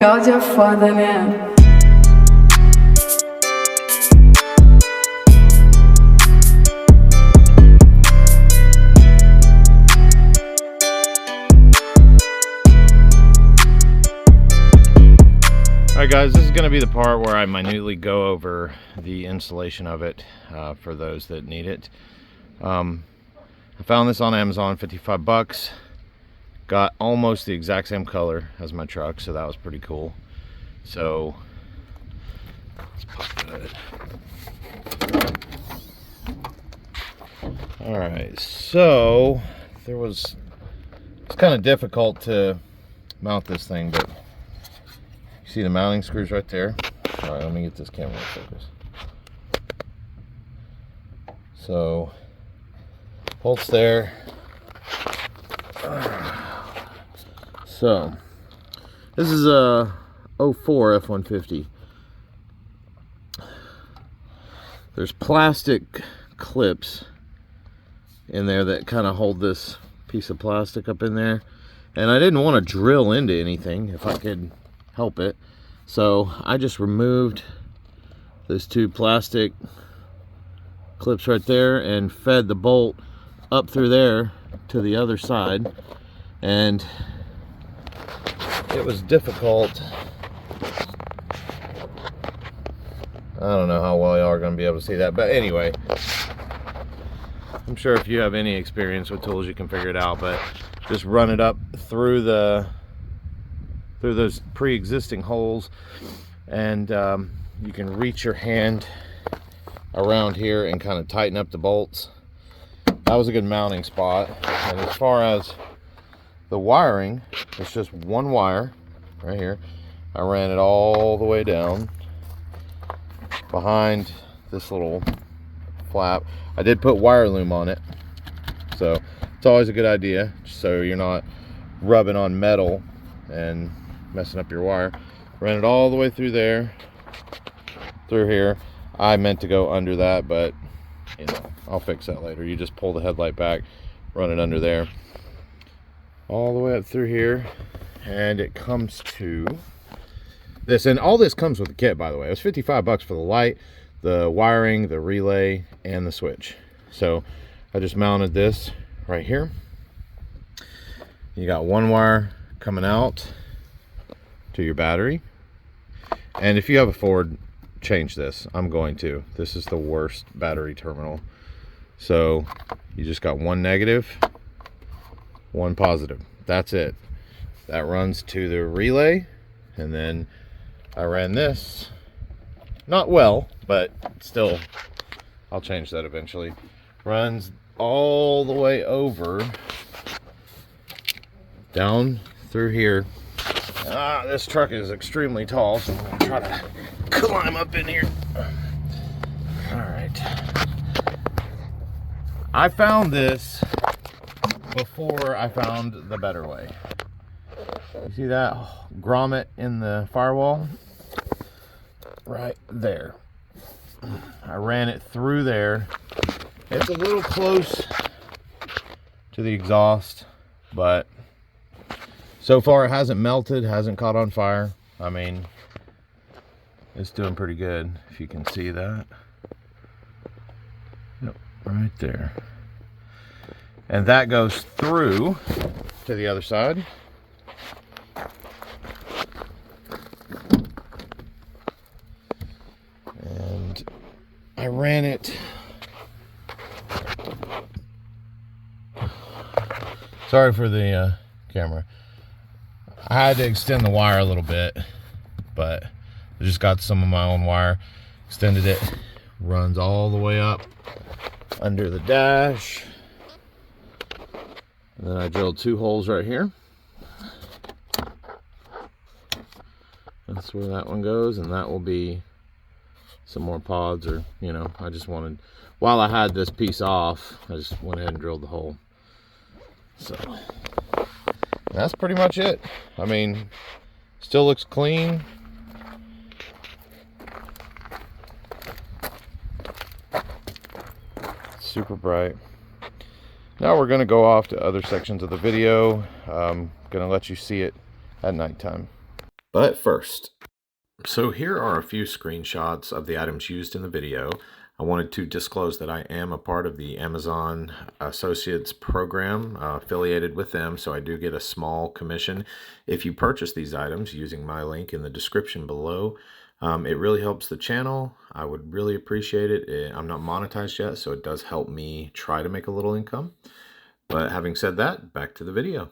God, you're foda, né? Alright guys, this is going to be the part where I minutely go over the installation of it for those that need it. I found this on Amazon, 55 bucks. Got almost the exact same color as my truck, so that was pretty cool. So let's pop that. Alright, so it's kind of difficult to mount this thing, but you see the mounting screws right there. Alright, let me get this camera in focus. So bolts there. So this is a 04 F-150. There's plastic clips in there that kind of hold this piece of plastic up in there, and I didn't want to drill into anything if I could help it, so I just removed those two plastic clips right there and fed the bolt up through there to the other side. And it was difficult. I don't know how well y'all are going to be able to see that, but anyway, I'm sure if you have any experience with tools you can figure it out. But just run it up through those pre-existing holes, and you can reach your hand around here and kind of tighten up the bolts. That was a good mounting spot. And as far as the wiring, it's just one wire right here. I ran it all the way down behind this little flap. I did put wire loom on it, so it's always a good idea, so you're not rubbing on metal and messing up your wire. Ran it all the way through there, through here. I meant to go under that, but you know, I'll fix that later. You just pull the headlight back, run it under there, all the way up through here, and it comes to this. And all this comes with the kit, by the way. It was 55 bucks for the light, the wiring, the relay, and the switch. So I just mounted this right here. You got one wire coming out to your battery, and if you have a Ford, change this. I'm going to. This is the worst battery terminal. So you just got one negative, one positive. That's it. That runs to the relay, and then I ran this, not well, but still, I'll change that eventually. Runs all the way over, down through here. This truck is extremely tall, so I'm gonna try to climb up in here. All right. I found this before I found the better way. You see that grommet in the firewall? Right there. I ran it through there. It's a little close to the exhaust, but so far it hasn't melted, hasn't caught on fire. I mean, it's doing pretty good, if you can see that. Yep, right there. And that goes through to the other side. And I ran it. Sorry for the camera. I had to extend the wire a little bit, but I just got some of my own wire, extended it, runs all the way up under the dash. And then I drilled two holes right here. That's where that one goes, and that will be some more pods, or, you know, I just wanted, while I had this piece off, I just went ahead and drilled the hole. So that's pretty much it. I mean, still looks clean. Super bright. Now we're going to go off to other sections of the video. I'm going to let you see it at nighttime. But first, so here are a few screenshots of the items used in the video. I wanted to disclose that I am a part of the Amazon Associates program, affiliated with them, so I do get a small commission if you purchase these items using my link in the description below. It really helps the channel. I would really appreciate it. I'm not monetized yet, so it does help me try to make a little income. But having said that, back to the video.